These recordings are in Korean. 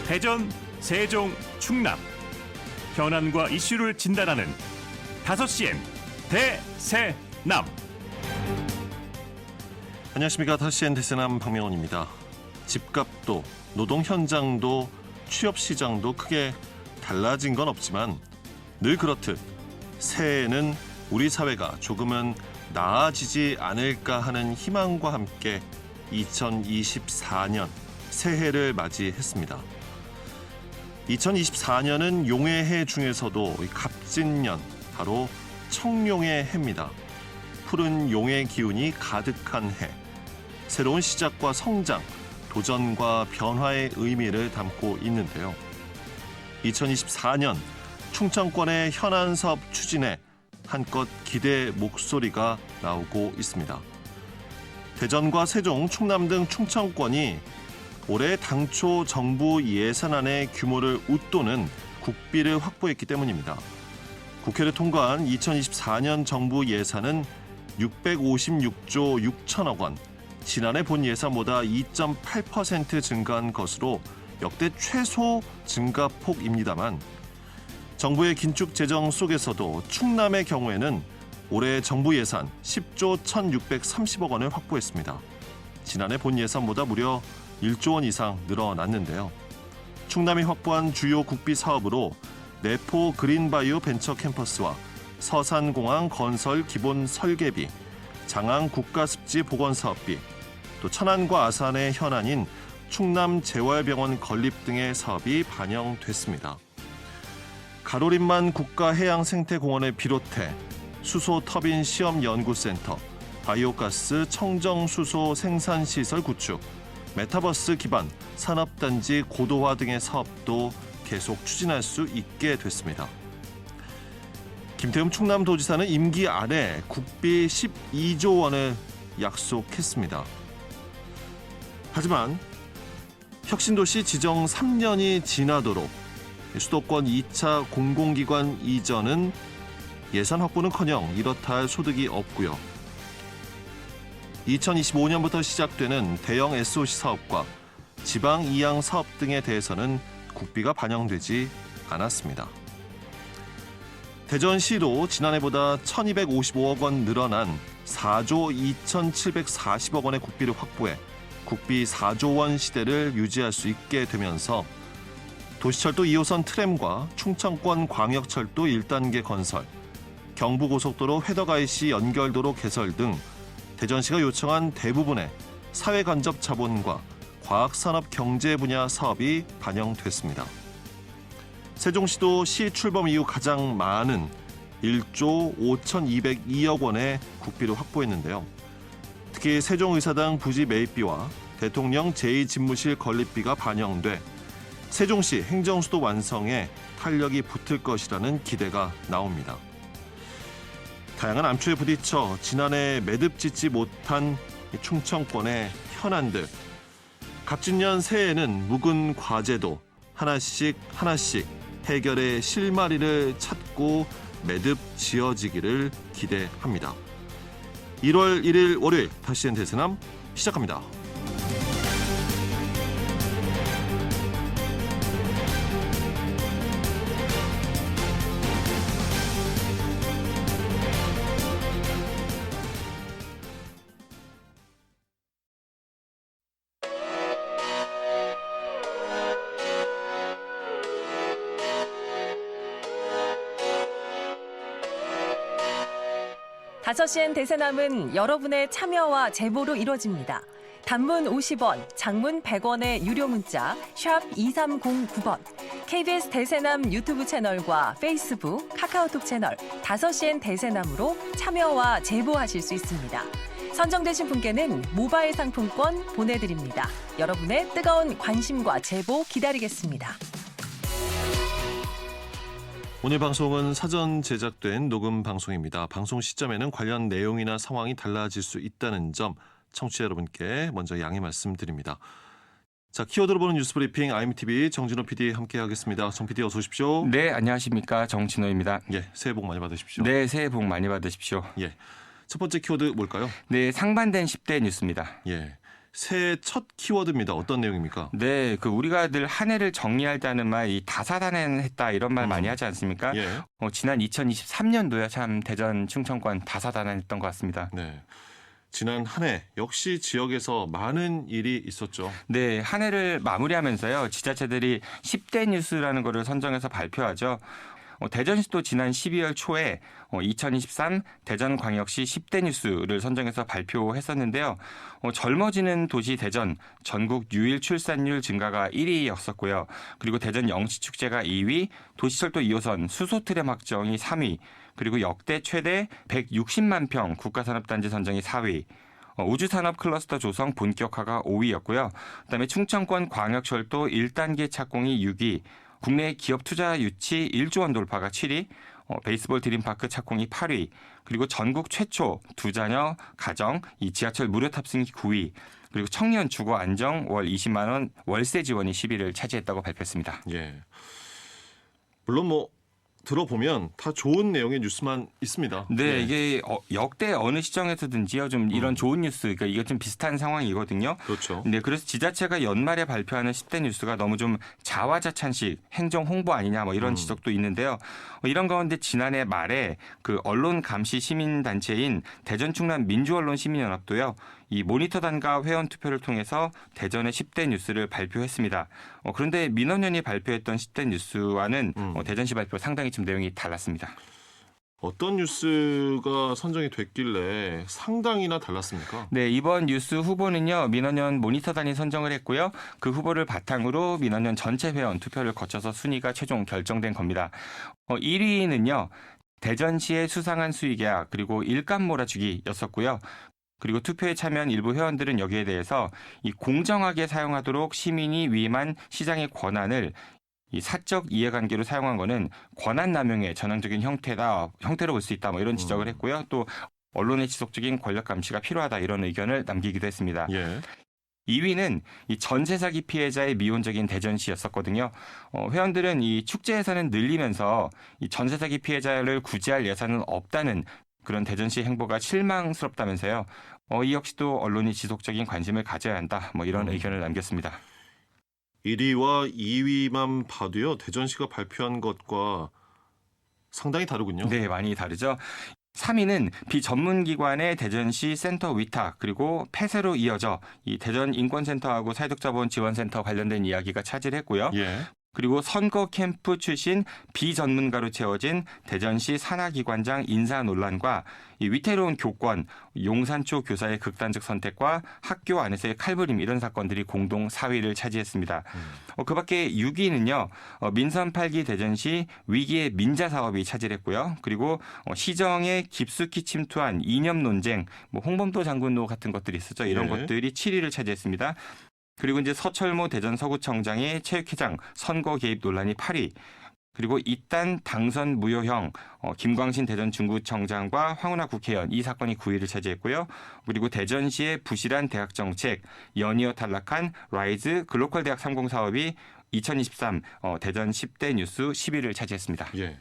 대전, 세종, 충남 현안과 이슈를 진단하는 5시엔 대세남. 안녕하십니까. 5시엔 대세남 박명훈입니다. 집값도 노동 현장도 취업 시장도 크게 달라진 건 없지만 늘 그렇듯 새해에는 우리 사회가 조금은 나아지지 않을까 하는 희망과 함께 2024년 새해를 맞이했습니다. 2024년은 용의 해 중에서도 갑진년, 바로 청룡의 해입니다. 푸른 용의 기운이 가득한 해, 새로운 시작과 성장, 도전과 변화의 의미를 담고 있는데요. 2024년 충청권의 현안 사업 추진에 한껏 기대 목소리가 나오고 있습니다. 대전과 세종, 충남 등 충청권이 올해 당초 정부 예산안의 규모를 웃도는 국비를 확보했기 때문입니다. 국회를 통과한 2024년 정부 예산은 656조 6천억 원, 지난해 본 예산보다 2.8% 증가한 것으로 역대 최소 증가폭입니다만, 정부의 긴축 재정 속에서도 충남의 경우에는 올해 정부 예산 10조 1,630억 원을 확보했습니다. 지난해 본 예산보다 무려 1조 원 이상 늘어났는데요. 충남이 확보한 주요 국비 사업으로 내포 그린바이오 벤처 캠퍼스와 서산공항 건설 기본 설계비, 장항 국가습지 보건사업비, 또 천안과 아산의 현안인 충남 재활병원 건립 등의 사업이 반영됐습니다. 가로림만 국가해양생태공원을 비롯해 수소터빈 시험연구센터, 바이오가스 청정수소 생산시설 구축, 메타버스 기반 산업단지 고도화 등의 사업도 계속 추진할 수 있게 됐습니다. 김태흠 충남도지사는 임기 안에 국비 12조 원을 약속했습니다. 하지만 혁신도시 지정 3년이 지나도록 수도권 2차 공공기관 이전은 예산 확보는커녕 이렇다 할 소득이 없고요. 2025년부터 시작되는 대형 SOC 사업과 지방 이양 사업 등에 대해서는 국비가 반영되지 않았습니다. 대전시도 지난해보다 1,255억 원 늘어난 4조 2,740억 원의 국비를 확보해 국비 4조 원 시대를 유지할 수 있게 되면서 도시철도 2호선 트램과 충청권 광역철도 1단계 건설, 경부고속도로 회덕IC 연결도로 개설 등 대전시가 요청한 대부분의 사회간접 자본과 과학산업 경제 분야 사업이 반영됐습니다. 세종시도 시 출범 이후 가장 많은 1조 5,202억 원의 국비를 확보했는데요. 특히 세종의사당 부지 매입비와 대통령 제2집무실 건립비가 반영돼 세종시 행정수도 완성에 탄력이 붙을 것이라는 기대가 나옵니다. 다양한 암초에 부딪혀 지난해 매듭짓지 못한 충청권의 현안들, 갑진년 새해에는 묵은 과제도 하나씩 해결의 실마리를 찾고 매듭 지어지기를 기대합니다. 1월 1일 월요일 5시엔 대세남 시작합니다. 다섯 시엔 대세남은 여러분의 참여와 제보로 이루어집니다. 단문 50원, 장문 100원의 유료 문자 샵 2309번, KBS 대세남 유튜브 채널과 페이스북, 카카오톡 채널 5시엔 대세남으로 참여와 제보하실 수 있습니다. 선정되신 분께는 모바일 상품권 보내드립니다. 여러분의 뜨거운 관심과 제보 기다리겠습니다. 오늘 방송은 사전 제작된 녹음 방송입니다. 방송 시점에는 관련 내용이나 상황이 달라질 수 있다는 점 청취자 여러분께 먼저 양해 말씀드립니다. 자, 키워드로 보는 뉴스 브리핑 IMTV 정진호 PD 함께하겠습니다. 정 PD 어서 오십시오. 네, 안녕하십니까. 정진호입니다. 예, 새해 복 많이 받으십시오. 네, 새해 복 많이 받으십시오. 예, 첫 번째 키워드 뭘까요? 네, 상반된 10대 뉴스입니다. 예, 새해 첫 키워드입니다. 어떤 내용입니까? 네, 우리가 늘 한 해를 정리할 때 하는 말, 이 다사다난했다 이런 말 많이 하지 않습니까? 예. 지난 2023년도에 참 대전 충청권 다사다난했던 것 같습니다. 네. 지난 한 해 역시 지역에서 많은 일이 있었죠. 네, 한 해를 마무리하면서요, 지자체들이 10대 뉴스라는 거를 선정해서 발표하죠. 대전시도 지난 12월 초에 2023 대전광역시 10대 뉴스를 선정해서 발표했었는데요. 젊어지는 도시 대전, 전국 유일 출산율 증가가 1위였었고요. 그리고 대전 영시축제가 2위, 도시철도 2호선 수소트램 확정이 3위, 그리고 역대 최대 160만 평 국가산업단지 선정이 4위, 우주산업 클러스터 조성 본격화가 5위였고요. 그다음에 충청권 광역철도 1단계 착공이 6위, 국내 기업 투자 유치 1조 원 돌파가 7위, 베이스볼 드림파크 착공이 8위, 그리고 전국 최초 두 자녀 가정 이 지하철 무료 탑승이 9위, 그리고 청년 주거 안정 월 20만 원 월세 지원이 10위를 차지했다고 발표했습니다. 예. 물론 들어보면 다 좋은 내용의 뉴스만 있습니다. 네, 예. 이게 역대 어느 시점에서든지요, 좀 이런 좋은 뉴스, 그러니까 이게 좀 비슷한 상황이거든요. 그렇죠. 네, 그래서 지자체가 연말에 발표하는 10대 뉴스가 너무 좀 자화자찬식 행정 홍보 아니냐 이런 지적도 있는데요. 이런 가운데 지난해 말에 언론 감시 시민 단체인 대전 충남 민주언론 시민연합도요, 이 모니터단과 회원 투표를 통해서 대전의 10대 뉴스를 발표했습니다. 그런데 민원연이 발표했던 10대 뉴스와는 대전시 발표 상당히 좀 내용이 달랐습니다. 어떤 뉴스가 선정이 됐길래 상당히나 달랐습니까? 네, 이번 뉴스 후보는요, 민원연 모니터단이 선정을 했고요. 그 후보를 바탕으로 민원연 전체 회원 투표를 거쳐서 순위가 최종 결정된 겁니다. 1위는요, 대전시의 수상한 수의계약 그리고 일감 몰아주기였었고요. 그리고 투표에 참여한 일부 회원들은 여기에 대해서 이 공정하게 사용하도록 시민이 위임한 시장의 권한을 이 사적 이해관계로 사용한 거는 권한 남용의 전형적인 형태로 볼 수 있다. 이런 지적을 했고요. 또 언론의 지속적인 권력 감시가 필요하다 이런 의견을 남기기도 했습니다. 예. 2위는 이 전세 사기 피해자의 미온적인 대전시였었거든요. 회원들은 이 축제 예산은 늘리면서 이 전세 사기 피해자를 구제할 예산은 없다는 그런 대전시 행보가 실망스럽다면서요. 이 역시도 언론이 지속적인 관심을 가져야 한다. 이런 의견을 남겼습니다. 1위와 2위만 봐도요. 대전시가 발표한 것과 상당히 다르군요. 네, 많이 다르죠. 3위는 비전문기관의 대전시 센터 위탁 그리고 폐쇄로 이어져 이 대전 인권센터하고 사회적자본 지원센터 관련된 이야기가 차지를 했고요. 예. 그리고 선거 캠프 출신 비전문가로 채워진 대전시 산하기관장 인사 논란과 이 위태로운 교권, 용산초 교사의 극단적 선택과 학교 안에서의 칼부림 이런 사건들이 공동 4위를 차지했습니다. 그 밖에 6위는요. 민선 8기 대전시 위기의 민자 사업이 차지했고요. 그리고 시정에 깊숙이 침투한 이념 논쟁, 홍범도 장군노 같은 것들이 있었죠. 이런 예. 것들이 7위를 차지했습니다. 그리고 이제 서철모 대전 서구청장의 체육회장 선거 개입 논란이 8위. 그리고 이딴 당선 무효형 김광신 대전 중구청장과 황운하 국회의원 이 사건이 9위를 차지했고요. 그리고 대전시의 부실한 대학 정책, 연이어 탈락한 라이즈 글로컬 대학 30 사업이 2023 대전 10대 뉴스 10위를 차지했습니다. 예.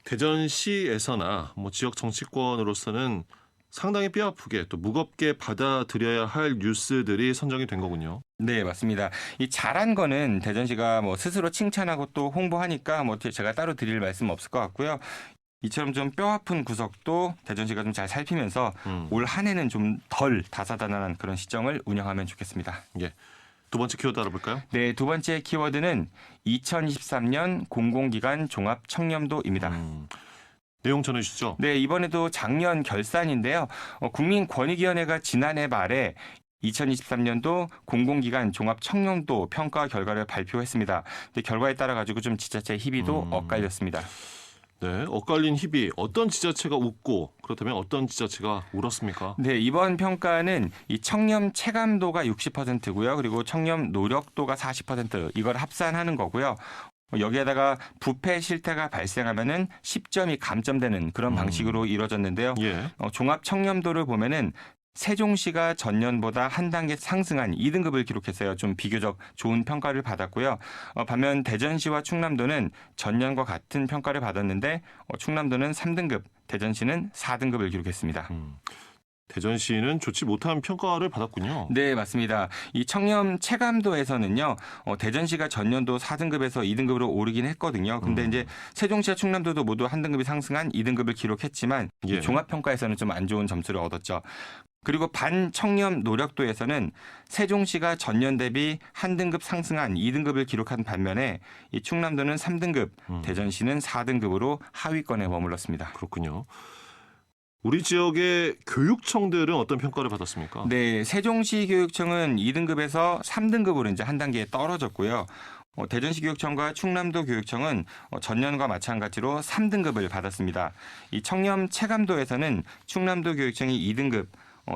대전시에서나 지역 정치권으로서는 상당히 뼈아프게 또 무겁게 받아들여야 할 뉴스들이 선정이 된 거군요. 네, 맞습니다. 이 잘한 거는 대전시가 스스로 칭찬하고 또 홍보하니까 제가 따로 드릴 말씀 없을 것 같고요. 이처럼 좀 뼈아픈 구석도 대전시가 좀 잘 살피면서 올 한 해는 좀 덜 다사다난한 그런 시정을 운영하면 좋겠습니다. 예. 두 번째 키워드 알아볼까요? 네, 두 번째 키워드는 2023년 공공기관 종합 청렴도입니다. 내용 전해주시죠. 네, 이번에도 작년 결산인데요. 국민권익위원회가 지난해 말에 2023년도 공공기관 종합 청렴도 평가 결과를 발표했습니다. 근데 결과에 따라 가지고 좀 지자체 희비도 엇갈렸습니다. 네, 엇갈린 희비. 어떤 지자체가 웃고 그렇다면 어떤 지자체가 울었습니까? 네, 이번 평가는 이 청렴 체감도가 60%고요. 그리고 청렴 노력도가 40% 이걸 합산하는 거고요. 여기에다가 부패 실태가 발생하면은 10점이 감점되는 그런 방식으로 이루어졌는데요. 예. 종합 청렴도를 보면은 세종시가 전년보다 한 단계 상승한 2등급을 기록했어요. 좀 비교적 좋은 평가를 받았고요. 반면 대전시와 충남도는 전년과 같은 평가를 받았는데 충남도는 3등급, 대전시는 4등급을 기록했습니다. 대전시는 좋지 못한 평가를 받았군요. 네, 맞습니다. 이 청렴 체감도에서는요, 대전시가 전년도 4등급에서 2등급으로 오르긴 했거든요. 근데 이제 세종시와 충남도도 모두 한 등급이 상승한 2등급을 기록했지만 예. 종합평가에서는 좀 안 좋은 점수를 얻었죠. 그리고 반청렴 노력도에서는 세종시가 전년 대비 한 등급 상승한 2등급을 기록한 반면에 이 충남도는 3등급, 대전시는 4등급으로 하위권에 머물렀습니다. 그렇군요. 우리 지역의 교육청들은 어떤 평가를 받았습니까? 네, 세종시 교육청은 2등급에서 3등급으로 이제 한 단계 떨어졌고요. 대전시 교육청과 충남도 교육청은 전년과 마찬가지로 3등급을 받았습니다. 이 청렴 체감도에서는 충남도 교육청이 2등급,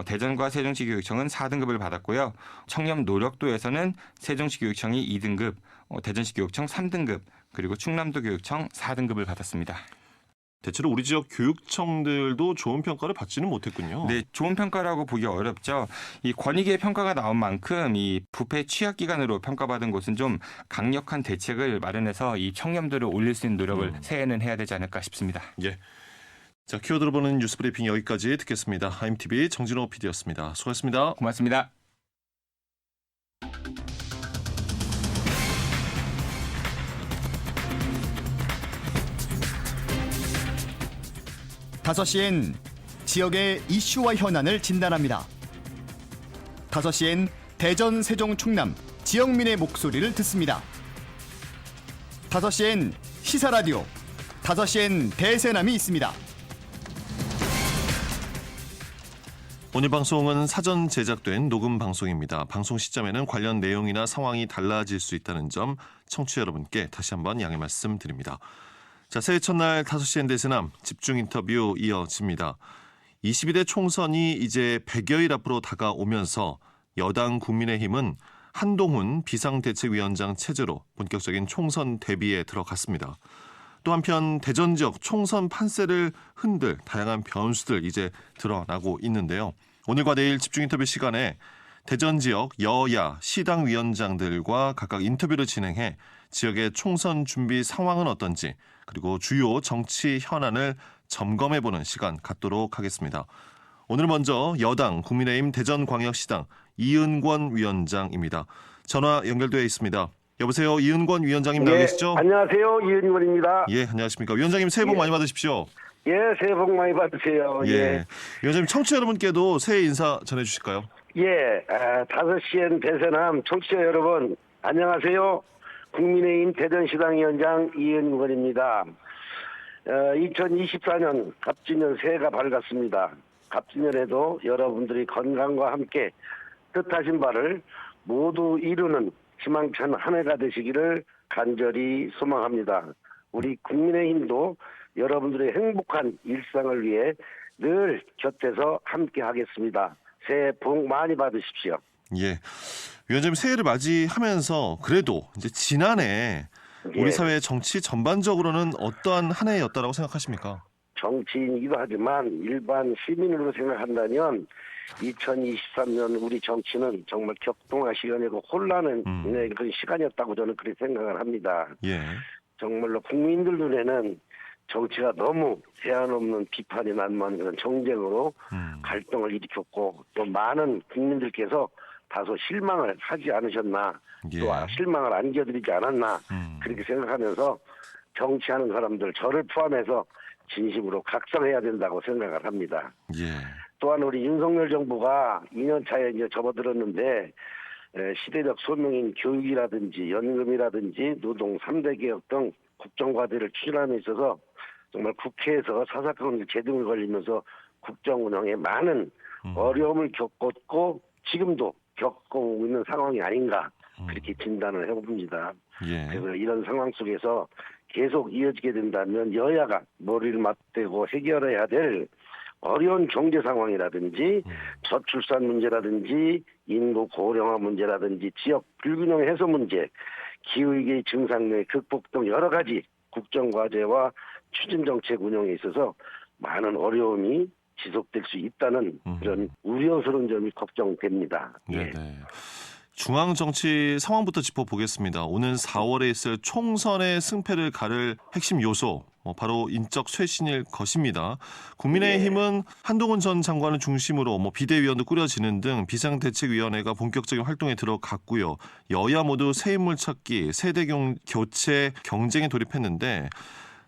대전과 세종시 교육청은 4등급을 받았고요. 청렴 노력도에서는 세종시 교육청이 2등급, 대전시 교육청 3등급, 그리고 충남도 교육청 4등급을 받았습니다. 대체로 우리 지역 교육청들도 좋은 평가를 받지는 못했군요. 네, 좋은 평가라고 보기 어렵죠. 이 권익위의 평가가 나온 만큼 이 부패 취약 기관으로 평가받은 곳은 좀 강력한 대책을 마련해서 이 청렴도를 올릴 수 있는 노력을 새해에는 해야 되지 않을까 싶습니다. 예. 자, 키워드로 보는 뉴스 브리핑 여기까지 듣겠습니다. IMTV 정진호 PD였습니다. 수고하셨습니다. 고맙습니다. 다섯 시엔 지역의 이슈와 현안을 진단합니다. 5시엔 대전, 세종, 충남 지역민의 목소리를 듣습니다. 5시엔 시사라디오, 5시엔 대세남이 있습니다. 오늘 방송은 사전 제작된 녹음 방송입니다. 방송 시점에는 관련 내용이나 상황이 달라질 수 있다는 점 청취자 여러분께 다시 한번 양해 말씀드립니다. 자, 새해 첫날 5시엔 대세남 집중 인터뷰 이어집니다. 22대 총선이 이제 100여일 앞으로 다가오면서 여당 국민의힘은 한동훈 비상대책위원장 체제로 본격적인 총선 대비에 들어갔습니다. 또 한편 대전 지역 총선 판세를 흔들 다양한 변수들 이제 드러나고 있는데요. 오늘과 내일 집중 인터뷰 시간에 대전 지역 여야 시당 위원장들과 각각 인터뷰를 진행해 지역의 총선 준비 상황은 어떤지 그리고 주요 정치 현안을 점검해보는 시간 갖도록 하겠습니다. 오늘 먼저 여당 국민의힘 대전광역시당 이은권 위원장입니다. 전화 연결되어 있습니다. 여보세요, 이은권 위원장님 나와 계시죠? 안녕하세요, 이은권입니다. 예, 안녕하십니까. 위원장님 새해 복 많이 받으십시오. 예, 새해 복 많이 받으세요. 예. 위원장님 청취자 여러분께도 새해 인사 전해주실까요? 예, 5시엔 대세남 청취자 여러분 안녕하세요. 국민의힘 대전시당 위원장 이은권입니다. 2024년 갑진년 새해가 밝았습니다. 갑진년에도 여러분들이 건강과 함께 뜻하신 바를 모두 이루는 희망찬 한 해가 되시기를 간절히 소망합니다. 우리 국민의힘도 여러분들의 행복한 일상을 위해 늘 곁에서 함께 하겠습니다. 새해 복 많이 받으십시오. 예. 위원장님 새해를 맞이하면서 그래도 이제 지난해 우리 예. 사회 정치 전반적으로는 어떠한 한 해였다라고 생각하십니까? 정치인이기도 하지만 일반 시민으로 생각한다면 2023년 우리 정치는 정말 격동화 시간이고 혼란의 그런 시간이었다고 저는 그렇게 생각을 합니다. 예. 정말로 국민들 눈에는 정치가 너무 제한 없는 비판이 난무하는 그런 정쟁으로 갈등을 일으켰고 또 많은 국민들께서 다소 실망을 하지 않으셨나 예. 또 실망을 안겨드리지 않았나 그렇게 생각하면서 정치하는 사람들 저를 포함해서 진심으로 각성해야 된다고 생각을 합니다. 예. 또한 우리 윤석열 정부가 2년 차에 이제 접어들었는데 시대적 소명인 교육이라든지 연금이라든지 노동 3대 개혁 등 국정과제를 추진함에 있어서 정말 국회에서 사사건 제동이 걸리면서 국정 운영에 많은 어려움을 겪었고 지금도 겪고 있는 상황이 아닌가 그렇게 진단을 해봅니다. 예. 그래서 이런 상황 속에서 계속 이어지게 된다면 여야가 머리를 맞대고 해결해야 될 어려운 경제 상황이라든지 저출산 문제라든지 인구 고령화 문제라든지 지역 불균형 해소 문제, 기후위기 증상의 극복 등 여러 가지 국정과제와 추진정책 운영에 있어서 많은 어려움이 지속될 수 있다는 그런 우려스러운 점이 걱정됩니다. 예. 네네. 중앙 정치 상황부터 짚어보겠습니다. 오는 4월에 있을 총선의 승패를 가를 핵심 요소 바로 인적 쇄신일 것입니다. 국민의힘은 한동훈 전 장관을 중심으로 비대위원도 꾸려지는 등 비상대책위원회가 본격적인 활동에 들어갔고요. 여야 모두 새 인물 찾기, 세대 교체 경쟁에 돌입했는데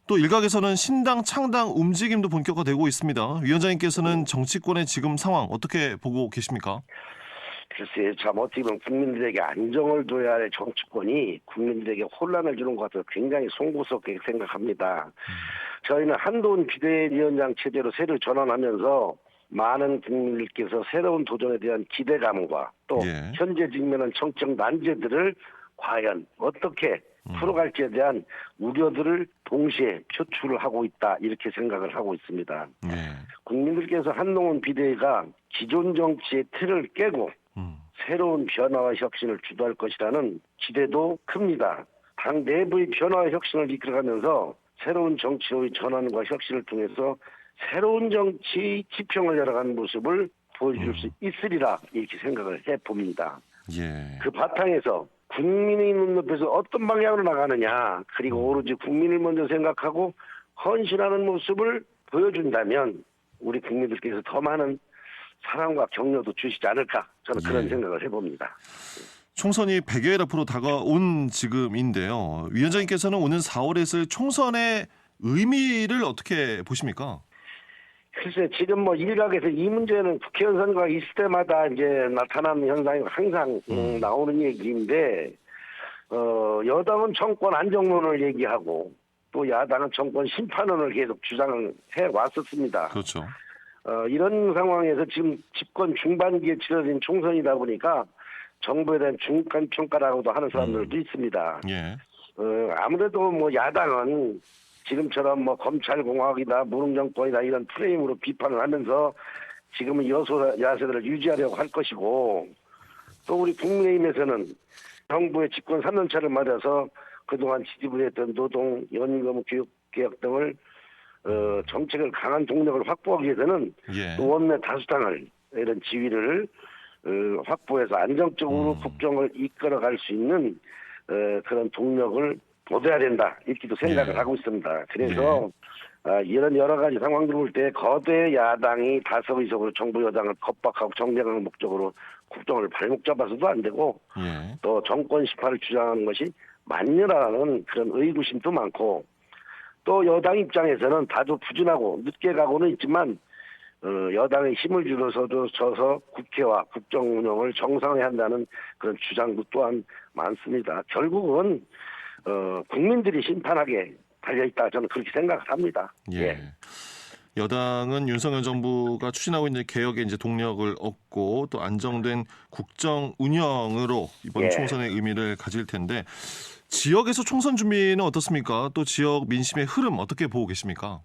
또 일각에서는 신당 창당 움직임도 본격화되고 있습니다. 위원장님께서는 정치권의 지금 상황 어떻게 보고 계십니까? 글쎄요, 참 어떻게 보면 국민들에게 안정을 둬야 할 정치권이 국민들에게 혼란을 주는 것 같아서 굉장히 송구스럽게 생각합니다. 저희는 한동훈 비대위원장 체제로 새로 전환하면서 많은 국민들께서 새로운 도전에 대한 기대감과 또 예. 현재 직면한 정책 난제들을 과연 어떻게 풀어갈지에 대한 우려들을 동시에 표출을 하고 있다 이렇게 생각을 하고 있습니다. 예. 국민들께서 한동훈 비대위가 기존 정치의 틀을 깨고 새로운 변화와 혁신을 주도할 것이라는 기대도 큽니다. 당 내부의 변화와 혁신을 이끌어가면서 새로운 정치로의 전환과 혁신을 통해서 새로운 정치 지평을 열어가는 모습을 보여줄 수 있으리라 이렇게 생각을 해봅니다. 예. 그 바탕에서 국민의 눈높이에서 어떤 방향으로 나가느냐 그리고 오로지 국민을 먼저 생각하고 헌신하는 모습을 보여준다면 우리 국민들께서 더 많은 사랑과 격려도 주시지 않을까 저는 그런 예. 생각을 해봅니다. 총선이 100여일 앞으로 다가온 지금인데요. 위원장님께서는 오는 4월에 있을 총선의 의미를 어떻게 보십니까? 글쎄 지금 일각에서 이 문제는 국회의원 선거가 있을 때마다 이제 나타나는 현상이 항상 나오는 얘기인데 여당은 정권 안정론을 얘기하고 또 야당은 정권 심판론을 계속 주장을 해왔었습니다. 그렇죠. 이런 상황에서 지금 집권 중반기에 치러진 총선이다 보니까 정부에 대한 중간 평가라고도 하는 사람들도 있습니다. 예. 아무래도 야당은 지금처럼 검찰공화국이다 무능정권이다 이런 프레임으로 비판을 하면서 지금은 여소 야세들을 유지하려고 할 것이고 또 우리 국민의힘에서는 정부의 집권 3년차를 맞아서 그동안 지지부했던 노동, 연금, 교육개혁 등을 정책을 강한 동력을 확보하기 위해서는 예. 또 원내 다수당을 이런 지위를 확보해서 안정적으로 국정을 이끌어갈 수 있는 그런 동력을 얻어야 된다 이렇게도 생각을 예. 하고 있습니다. 그래서 이런 여러 가지 상황들을 볼 때 거대 야당이 다수의석으로 정부 여당을 겁박하고 정쟁을 목적으로 국정을 발목 잡아서도 안 되고 예. 또 정권 심판을 주장하는 것이 맞느라는 그런 의구심도 많고 또 여당 입장에서는 다소 부진하고 늦게 가고는 있지만 여당의 힘을 줘서 국회와 국정 운영을 정상화한다는 그런 주장도 또한 많습니다. 결국은 국민들이 심판하게 달려있다 저는 그렇게 생각을 합니다. 예. 여당은 윤석열 정부가 추진하고 있는 개혁에 이제 동력을 얻고 또 안정된 국정 운영으로 이번 예. 총선의 의미를 가질 텐데 지역에서 총선 준비는 어떻습니까? 또 지역 민심의 흐름 어떻게 보고 계십니까?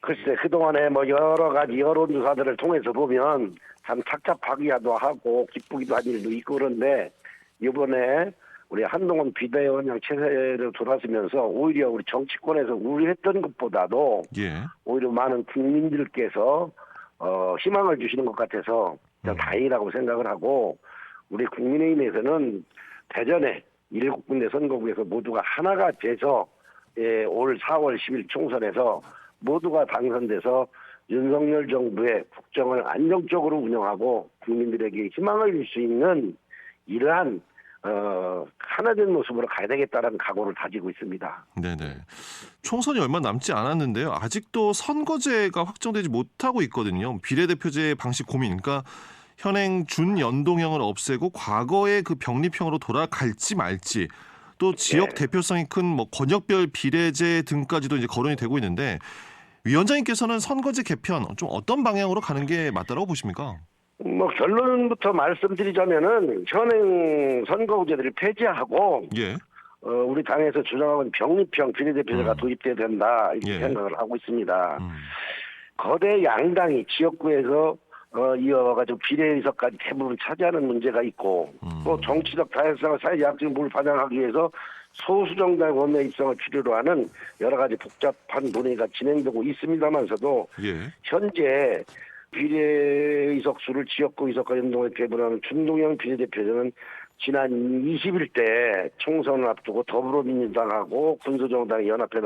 글쎄 그동안에 여러 가지 여론조사들을 통해서 보면 참 착잡하기도 하고 기쁘기도 한 일도 있고 그런데 이번에 우리 한동훈 비대위원장 체제로 돌아서면서 오히려 우리 정치권에서 우려했던 것보다도 예. 오히려 많은 국민들께서 희망을 주시는 것 같아서 다행이라고 생각을 하고 우리 국민의힘에서는 대전에 7군데 선거구에서 모두가 하나가 돼서 올 4월 10일 총선에서 모두가 당선돼서 윤석열 정부의 국정을 안정적으로 운영하고 국민들에게 희망을 줄 수 있는 이러한 하나된 모습으로 가야 되겠다는 각오를 다지고 있습니다. 네네. 총선이 얼마 남지 않았는데요. 아직도 선거제가 확정되지 못하고 있거든요. 비례대표제 방식 고민. 그러니까 현행 준연동형을 없애고 과거의 그 병립형으로 돌아갈지 말지. 또 지역 대표성이 큰 권역별 비례제 등까지도 이제 거론이 되고 있는데 위원장님께서는 선거제 개편 좀 어떤 방향으로 가는 게 맞다고 보십니까? 결론부터 말씀드리자면은 현행 선거구제들을 폐지하고 예. 우리 당에서 주장하는 병립형 비례대표제가 도입돼야 된다 이렇게 예. 생각을 하고 있습니다. 거대 양당이 지역구에서 이어가지고 비례의석까지 대부분 차지하는 문제가 있고 또 정치적 다양성과 사회 약점을 반영하기 위해서 소수 정당 원내 입성을 필요로 하는 여러 가지 복잡한 논의가 진행되고 있습니다만서도 예. 현재 비례의석 수를 지역구 의석과 연동해 배분하는 준동형 비례대표제는 지난 20일 때 총선을 앞두고 더불어민주당하고 군소정당이 연합해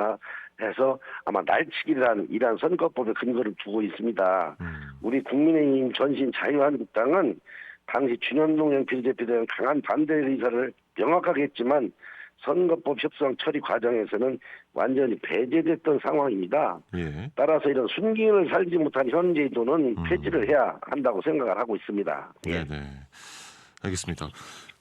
해서 아마 날치기란 이러한 선거법에 근거를 두고 있습니다. 우리 국민의힘 전신 자유한국당은 당시 준현동형 비례대표에 대한 강한 반대 의사를 명확하게 했지만 선거법 협상 처리 과정에서는 완전히 배제됐던 상황입니다. 예. 따라서 이런 순기능을 살지 못한 현 제도는 폐지를 해야 한다고 생각을 하고 있습니다. 예. 네네. 알겠습니다.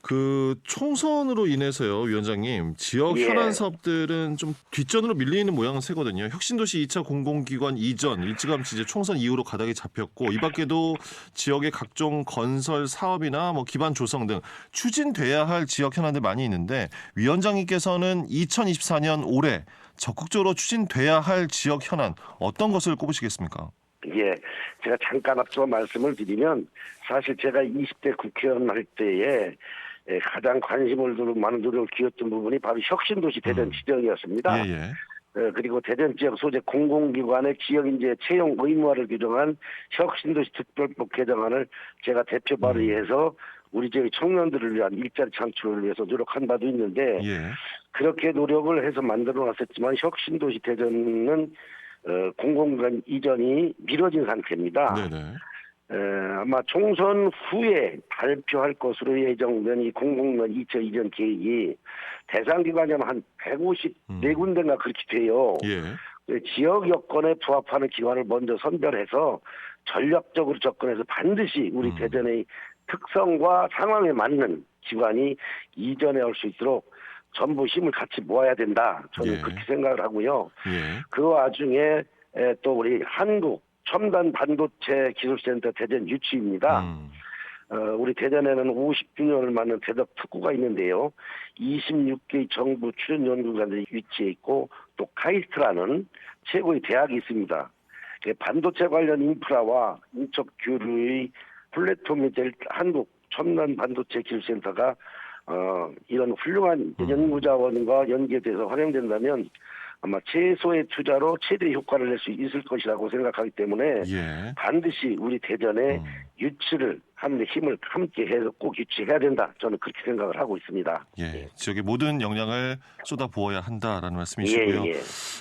그 총선으로 인해서요, 위원장님, 지역 예. 현안 사업들은 좀 뒷전으로 밀리는 모양새거든요. 혁신도시 2차 공공기관 이전 일찌감치 이제 총선 이후로 가닥이 잡혔고, 이 밖에도 지역의 각종 건설 사업이나 뭐 기반 조성 등 추진돼야 할 지역 현안들 많이 있는데, 위원장님께서는 2024년 올해 적극적으로 추진돼야 할 지역 현안 어떤 것을 꼽으시겠습니까? 예, 제가 잠깐 앞서 말씀을 드리면 사실 제가 20대 국회의원 할 때에 가장 관심을 두고 많은 노력을 기울였던 부분이 바로 혁신도시 대전 지정이었습니다. 예. 그리고 대전 지역 소재 공공기관의 지역인재 채용 의무화를 규정한 혁신도시 특별법 개정안을 제가 대표 발의해서 우리 지역 청년들을 위한 일자리 창출을 위해서 노력한 바도 있는데 예. 그렇게 노력을 해서 만들어놨었지만 혁신도시 대전은 공공기관 이전이 미뤄진 상태입니다. 네네. 아마 총선 후에 발표할 것으로 예정된 이 공공기관 2차 이전 계획이 대상 기관이 한 154군데인가 그렇게 돼요. 예. 지역 여건에 부합하는 기관을 먼저 선별해서 전략적으로 접근해서 반드시 우리 대전의 특성과 상황에 맞는 기관이 이전해 올 수 있도록 전부 힘을 같이 모아야 된다. 저는 예. 그렇게 생각을 하고요. 예. 그 와중에 또 우리 한국 첨단 반도체 기술센터 대전 유치입니다. 우리 대전에는 50주년을 맞는 대덕 특구가 있는데요. 26개의 정부 출연 연구기관들이 위치해 있고 또 카이스트라는 최고의 대학이 있습니다. 반도체 관련 인프라와 인적 교류의 플랫폼이 될 한국 첨단 반도체 기술센터가 이런 훌륭한 연구자원과 연계돼서 활용된다면 아마 최소의 투자로 최대 효과를 낼 수 있을 것이라고 생각하기 때문에 예. 반드시 우리 대전에 유치를 하는데 힘을 함께 해서 꼭 유치해야 된다. 저는 그렇게 생각을 하고 있습니다. 예, 지역의 모든 역량을 쏟아부어야 한다라는 말씀이시고요. 예.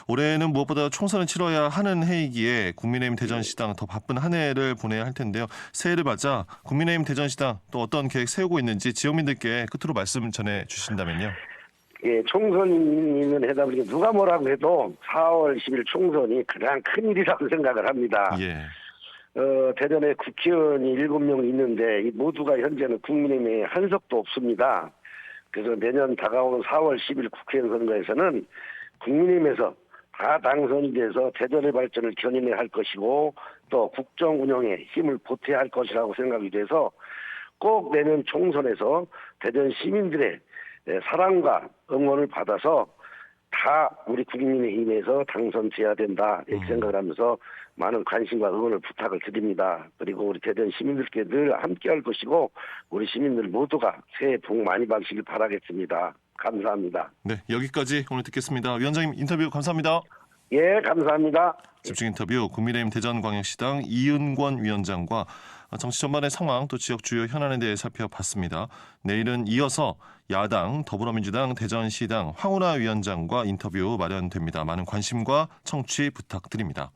올해는 무엇보다 총선을 치러야 하는 해이기에 국민의힘 대전시당 더 바쁜 한 해를 보내야 할 텐데요. 새해를 맞아 국민의힘 대전시당 또 어떤 계획 세우고 있는지 지역민들께 끝으로 말씀 전해 주신다면요. 예, 총선이는 해답을 누가 뭐라고 해도 4월 10일 총선이 가장 큰 일이라고 생각을 합니다. 예. 대전에 국회의원이 7명 있는데 이 모두가 현재는 국민의힘에 한석도 없습니다. 그래서 내년 다가오는 4월 10일 국회의원 선거에서는 국민의힘에서 다 당선이 돼서 대전의 발전을 견인해야 할 것이고 또 국정 운영에 힘을 보태야 할 것이라고 생각이 돼서 꼭 내년 총선에서 대전 시민들의 사랑과 응원을 받아서 다 우리 국민의힘에서 당선돼야 된다 이렇게 생각을 하면서 많은 관심과 응원을 부탁을 드립니다. 그리고 우리 대전 시민들께 늘 함께할 것이고 우리 시민들 모두가 새해 복 많이 받으시길 바라겠습니다. 감사합니다. 네, 여기까지 오늘 듣겠습니다. 위원장님 인터뷰 감사합니다. 예, 감사합니다. 집중 인터뷰 국민의힘 대전광역시당 이은권 위원장과 정치 전반의 상황 또 지역 주요 현안에 대해 살펴봤습니다. 내일은 이어서 야당 더불어민주당 대전시당 황운하 위원장과 인터뷰 마련됩니다. 많은 관심과 청취 부탁드립니다.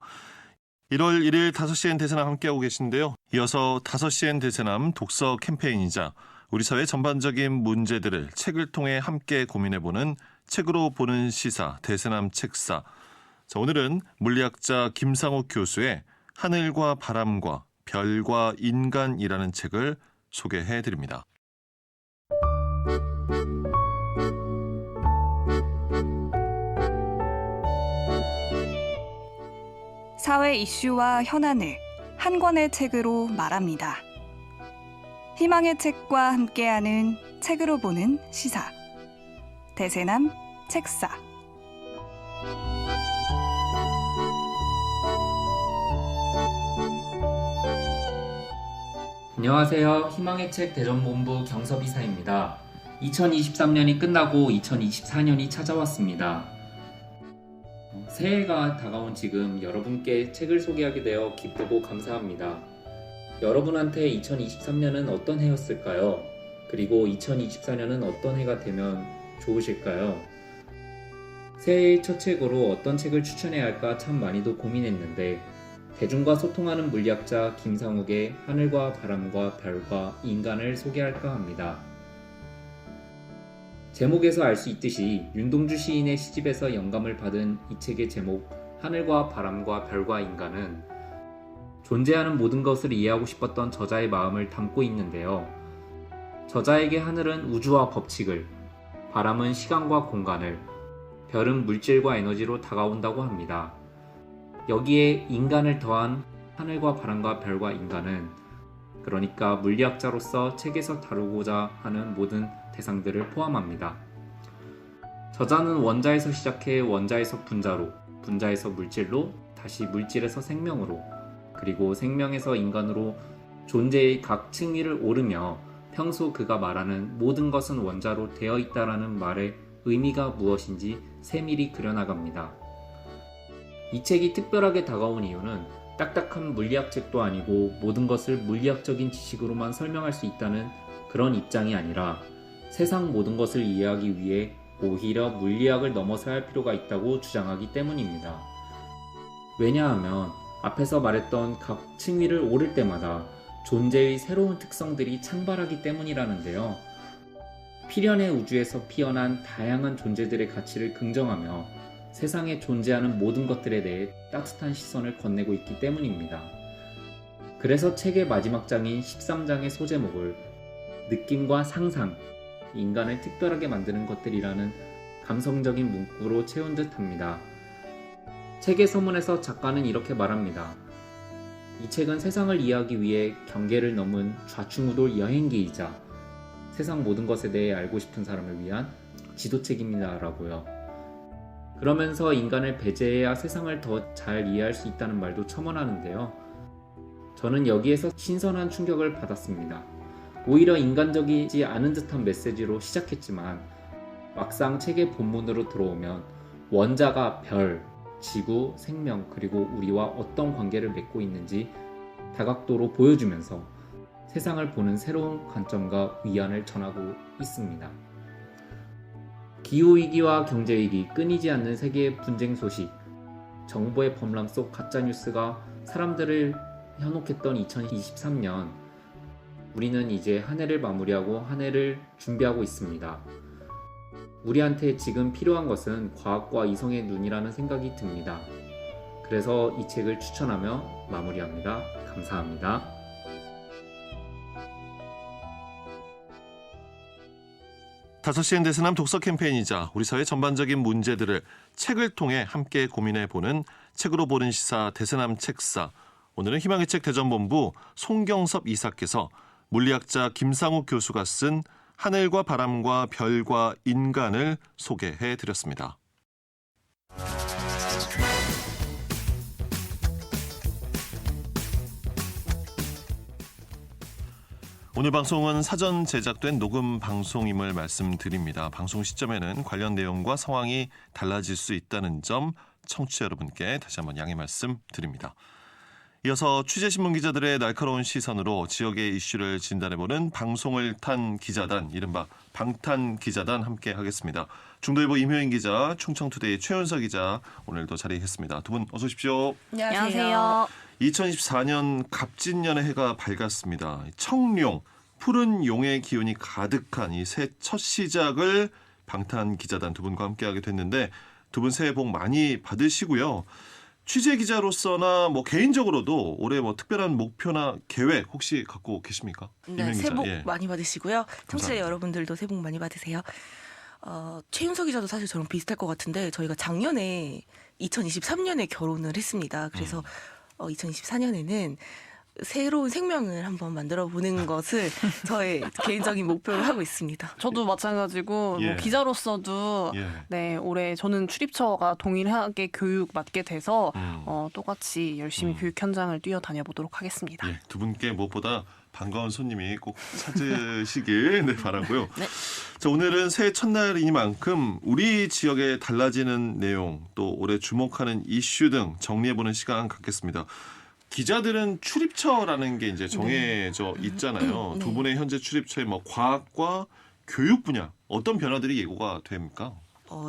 1월 1일 5시엔 대세남 함께하고 계신데요. 이어서 5시엔 대세남 독서 캠페인이자 우리 사회 전반적인 문제들을 책을 통해 함께 고민해보는 책으로 보는 시사 대세남 책사. 자, 오늘은 물리학자 김상욱 교수의 하늘과 바람과 별과 인간이라는 책을 소개해드립니다. 사회 이슈와 현안을 한 권의 책으로 말합니다. 희망의 책과 함께하는 책으로 보는 시사. 대세남 책사. 안녕하세요. 희망의 책 대전본부 경섭이사입니다. 2023년이 끝나고 2024년이 찾아왔습니다. 새해가 다가온 지금 여러분께 책을 소개하게 되어 기쁘고 감사합니다. 여러분한테 2023년은 어떤 해였을까요? 그리고 2024년은 어떤 해가 되면 좋으실까요? 새해의 첫 책으로 어떤 책을 추천해야 할까 참 많이도 고민했는데 대중과 소통하는 물리학자 김상욱의 하늘과 바람과 별과 인간을 소개할까 합니다. 제목에서 알 수 있듯이 윤동주 시인의 시집에서 영감을 받은 이 책의 제목 하늘과 바람과 별과 인간은 존재하는 모든 것을 이해하고 싶었던 저자의 마음을 담고 있는데요. 저자에게 하늘은 우주와 법칙을, 바람은 시간과 공간을, 별은 물질과 에너지로 다가온다고 합니다. 여기에 인간을 더한 하늘과 바람과 별과 인간은 그러니까 물리학자로서 책에서 다루고자 하는 모든 대상들을 포함합니다. 저자는 원자에서 시작해 원자에서 분자로, 분자에서 물질로, 다시 물질에서 생명으로, 그리고 생명에서 인간으로 존재의 각 층위를 오르며 평소 그가 말하는 모든 것은 원자로 되어 있다라는 말의 의미가 무엇인지 세밀히 그려나갑니다. 이 책이 특별하게 다가온 이유는 딱딱한 물리학 책도 아니고 모든 것을 물리학적인 지식으로만 설명할 수 있다는 그런 입장이 아니라 세상 모든 것을 이해하기 위해 오히려 물리학을 넘어서야 할 필요가 있다고 주장하기 때문입니다. 왜냐하면 앞에서 말했던 각 층위를 오를 때마다 존재의 새로운 특성들이 창발하기 때문이라는데요. 필연의 우주에서 피어난 다양한 존재들의 가치를 긍정하며 세상에 존재하는 모든 것들에 대해 따뜻한 시선을 건네고 있기 때문입니다. 그래서 책의 마지막 장인 13장의 소제목을 느낌과 상상, 인간을 특별하게 만드는 것들이라는 감성적인 문구로 채운 듯 합니다. 책의 서문에서 작가는 이렇게 말합니다. 이 책은 세상을 이해하기 위해 경계를 넘은 좌충우돌 여행기이자 세상 모든 것에 대해 알고 싶은 사람을 위한 지도책입니다. 라고요. 그러면서 인간을 배제해야 세상을 더 잘 이해할 수 있다는 말도 첨언하는데요. 저는 여기에서 신선한 충격을 받았습니다. 오히려 인간적이지 않은 듯한 메시지로 시작했지만 막상 책의 본문으로 들어오면 원자가 별, 지구, 생명, 그리고 우리와 어떤 관계를 맺고 있는지 다각도로 보여주면서 세상을 보는 새로운 관점과 위안을 전하고 있습니다. 기후위기와 경제위기, 끊이지 않는 세계의 분쟁 소식, 정보의 범람 속 가짜뉴스가 사람들을 현혹했던 2023년, 우리는 이제 한 해를 마무리하고 한 해를 준비하고 있습니다. 우리한테 지금 필요한 것은 과학과 이성의 눈이라는 생각이 듭니다. 그래서 이 책을 추천하며 마무리합니다. 감사합니다. 다섯 시엔 대세남 독서 캠페인이자 우리 사회 전반적인 문제들을 책을 통해 함께 고민해보는 책으로 보는 시사 대세남 책사. 오늘은 희망의 책 대전본부 송경섭 이사께서 물리학자 김상욱 교수가 쓴 하늘과 바람과 별과 인간을 소개해드렸습니다. 오늘 방송은 사전 제작된 녹음 방송임을 말씀드립니다. 방송 시점에는 관련 내용과 상황이 달라질 수 있다는 점 청취자 여러분께 다시 한번 양해 말씀드립니다. 이어서 취재신문 기자들의 날카로운 시선으로 지역의 이슈를 진단해보는 방송을 탄 기자단, 이른바 방탄기자단 함께 하겠습니다. 중도일보 임효인 기자, 충청투데이 최윤서 기자 오늘도 자리했습니다. 두 분 어서 오십시오. 안녕하세요. 2024년 갑진년의 해가 밝았습니다. 청룡, 푸른 용의 기운이 가득한 이 새 첫 시작을 방탄기자단 두 분과 함께하게 됐는데 두 분 새해 복 많이 받으시고요. 취재 기자로서나 개인적으로도 올해 특별한 목표나 계획 혹시 갖고 계십니까? 네, 새해 복 많이 받으시고요. 청취자 여러분들도 새해 복 많이 받으세요. 최윤서 기자도 사실 저랑 비슷할 것 같은데 저희가 작년에 2023년에 결혼을 했습니다. 그래서 2024년에는 새로운 생명을 한번 만들어 보는 것을 저의 개인적인 목표로 하고 있습니다. 저도 마찬가지고 기자로서도 네, 올해 저는 출입처가 동일하게 교육 맡게 돼서 똑같이 열심히 교육 현장을 뛰어다녀 보도록 하겠습니다. 두 분께 무엇보다 반가운 손님이 꼭 찾으시길 바라고요. 네. 자, 오늘은 새해 첫날이니만큼 우리 지역에 달라지는 내용 또 올해 주목하는 이슈 등 정리해보는 시간 갖겠습니다. 기자들은 출입처라는 게 이제 정해져 있잖아요. 두 분의 현재 출입처의 과학과 교육 분야 어떤 변화들이 예고가 됩니까?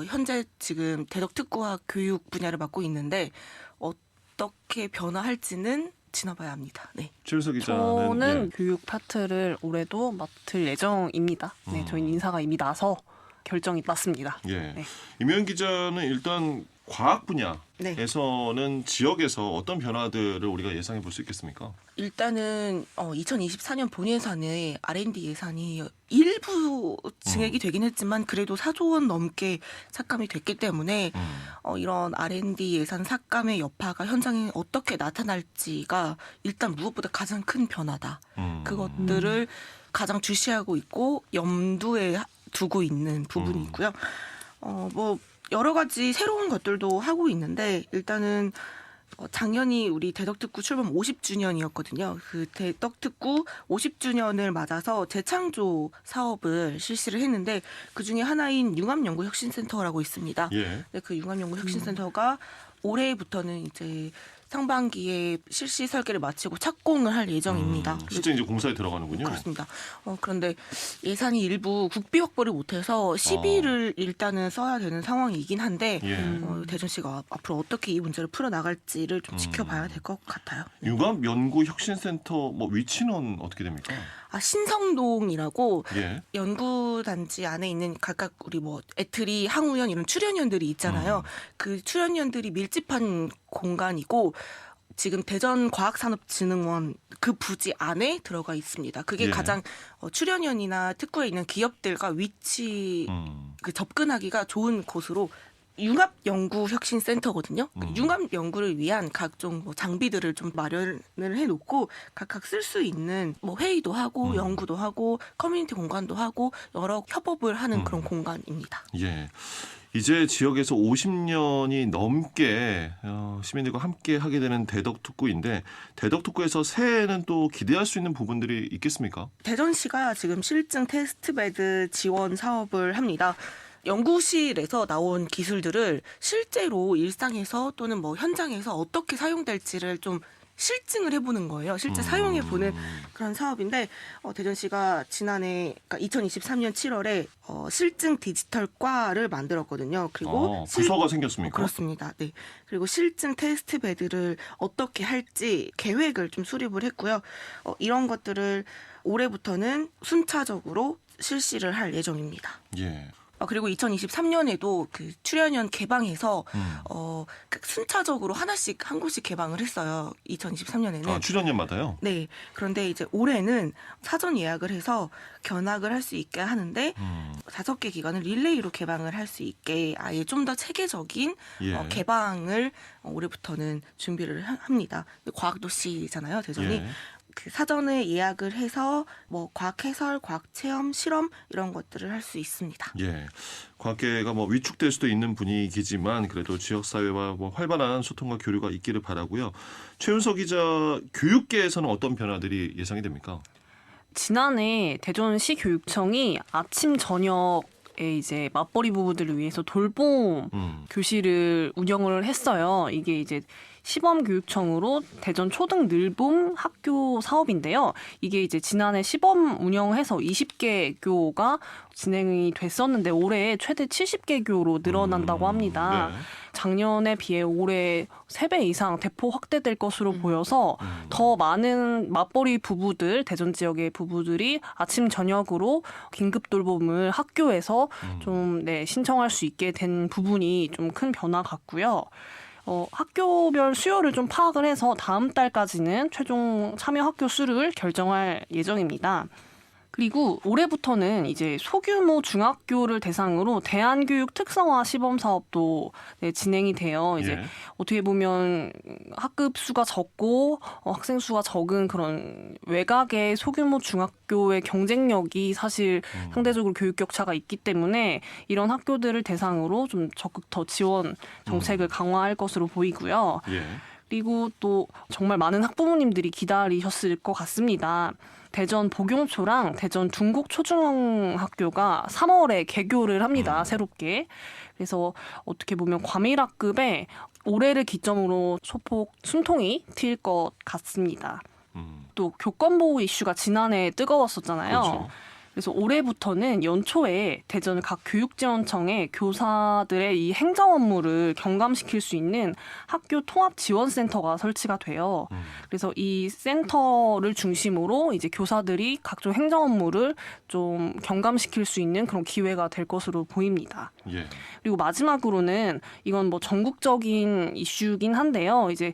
현재 지금 대덕특구와 교육 분야를 맡고 있는데 어떻게 변화할지는 지나봐야 합니다. 네. 최윤석 기자는 저는 교육 파트를 올해도 맡을 예정입니다. 네, 저희는 인사가 이미 나서 결정이 났습니다. 예. 네. 임혜연 기자는 일단 과학 분야에서는 네. 지역에서 어떤 변화들을 우리가 예상해 볼 수 있겠습니까? 일단은 2024년 본 예산의 R&D 예산이 일부 증액이 되긴 했지만 그래도 4조 원 넘게 삭감이 됐기 때문에 이런 R&D 예산 삭감의 여파가 현장에 어떻게 나타날지가 일단 무엇보다 가장 큰 변화다. 그것들을 가장 주시하고 있고 염두에 두고 있는 부분이 있고요. 뭐 여러 가지 새로운 것들도 하고 있는데 일단은 작년이 우리 대덕특구 출범 50주년이었거든요. 그 대덕특구 50주년을 맞아서 재창조 사업을 실시를 했는데 그중에 하나인 융합연구혁신센터라고 있습니다. 예. 그 융합연구혁신센터가 올해부터는 이제 상반기에 실시 설계를 마치고 착공을 할 예정입니다. 실제 이제 공사에 들어가는군요. 그렇습니다. 그런데 예산이 일부 국비 확보를 못해서 시비를 일단은 써야 되는 상황이긴 한데 대전시가 앞으로 어떻게 이 문제를 풀어나갈지를 좀 지켜봐야 될 것 같아요. 융합연구혁신센터 뭐 위치는 어떻게 됩니까? 신성동이라고 예. 연구단지 안에 있는 각각 우리 뭐 애트리, 항우연 이런 출연연들이 있잖아요. 그 출연연들이 밀집한 공간이고 지금 대전과학산업진흥원 그 부지 안에 들어가 있습니다. 그게 가장 출연연이나 특구에 있는 기업들과 위치 그 접근하기가 좋은 곳으로 융합연구혁신센터거든요. 융합연구를 위한 각종 뭐 장비들을 좀 마련을 해놓고 각각 쓸 수 있는 뭐 회의도 하고 연구도 하고 커뮤니티 공간도 하고 여러 협업을 하는 그런 공간입니다. 예. 이제 지역에서 50년이 넘게 시민들과 함께 하게 되는 대덕특구인데 대덕특구에서 새해에는 또 기대할 수 있는 부분들이 있겠습니까? 대전시가 지금 실증 테스트베드 지원 사업을 합니다. 연구실에서 나온 기술들을 실제로 일상에서 또는 뭐 현장에서 어떻게 사용될지를 좀 실증을 해보는 거예요. 실제 사용해보는 그런 사업인데 대전시가 지난해 그러니까 2023년 7월에 실증 디지털과를 만들었거든요. 그리고 부서가 생겼습니까? 그렇습니다. 네. 그리고 실증 테스트 베드를 어떻게 할지 계획을 좀 수립을 했고요. 이런 것들을 올해부터는 순차적으로 실시를 할 예정입니다. 예. 그리고 2023년에도 그 출연연 개방해서 순차적으로 하나씩 한 곳씩 개방을 했어요. 2023년에는. 출연연마다요? 네. 그런데 이제 올해는 사전 예약을 해서 견학을 할 수 있게 하는데 5개 기관을 릴레이로 개방을 할 수 있게 아예 좀 더 체계적인 개방을 올해부터는 준비를 합니다. 과학도시잖아요, 대전이. 예. 그 사전에 예약을 해서 뭐 과학 해설, 과학 체험, 실험 이런 것들을 할 수 있습니다. 예, 과학계가 뭐 위축될 수도 있는 분위기지만 그래도 지역 사회와 뭐 활발한 소통과 교류가 있기를 바라고요. 최윤석 기자, 교육계에서는 어떤 변화들이 예상이 됩니까? 지난해 대전시 교육청이 아침 저녁에 이제 맞벌이 부부들을 위해서 돌봄 교실을 운영을 했어요. 이게 이제 시범교육청으로 대전 초등 늘봄 학교 사업인데요. 이게 이제 지난해 시범 운영해서 20개 교가 진행이 됐었는데 올해 최대 70개 교로 늘어난다고 합니다. 네. 작년에 비해 올해 3배 이상 대폭 확대될 것으로 보여서 더 많은 맞벌이 부부들, 대전 지역의 부부들이 아침 저녁으로 긴급 돌봄을 학교에서 좀 신청할 수 있게 된 부분이 좀 큰 변화 같고요. 학교별 수요를 좀 파악을 해서 다음 달까지는 최종 참여 학교 수를 결정할 예정입니다. 그리고 올해부터는 이제 소규모 중학교를 대상으로 대안교육 특성화 시범 사업도 진행이 돼요. 이제 어떻게 보면 학급 수가 적고 학생 수가 적은 그런 외곽의 소규모 중학교의 경쟁력이 사실 상대적으로 교육 격차가 있기 때문에 이런 학교들을 대상으로 좀 적극 더 지원 정책을 강화할 것으로 보이고요. 그리고 또 정말 많은 학부모님들이 기다리셨을 것 같습니다. 대전 복용초랑 대전 둥곡초중학교가 3월에 개교를 합니다. 새롭게. 그래서 어떻게 보면 과밀학급에 올해를 기점으로 소폭 숨통이 트일 것 같습니다. 또 교권보호 이슈가 지난해 뜨거웠었잖아요. 그렇죠. 그래서 올해부터는 연초에 대전 각 교육지원청에 교사들의 이 행정 업무를 경감시킬 수 있는 학교 통합지원센터가 설치가 돼요. 그래서 이 센터를 중심으로 이제 교사들이 각종 행정 업무를 좀 경감시킬 수 있는 그런 기회가 될 것으로 보입니다. 예. 그리고 마지막으로는 이건 뭐 전국적인 이슈긴 한데요. 이제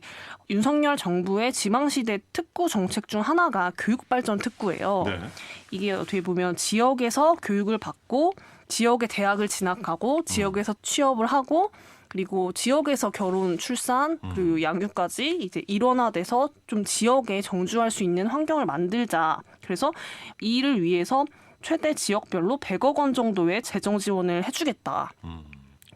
윤석열 정부의 지방시대 특구 정책 중 하나가 교육발전 특구예요. 네. 이게 어떻게 보면 지역에서 교육을 받고 지역의 대학을 진학하고 지역에서 취업을 하고 그리고 지역에서 결혼, 출산, 그리고 양육까지 이제 일원화돼서 좀 지역에 정주할 수 있는 환경을 만들자. 그래서 이 일을 위해서 최대 지역별로 100억 원 정도의 재정 지원을 해주겠다.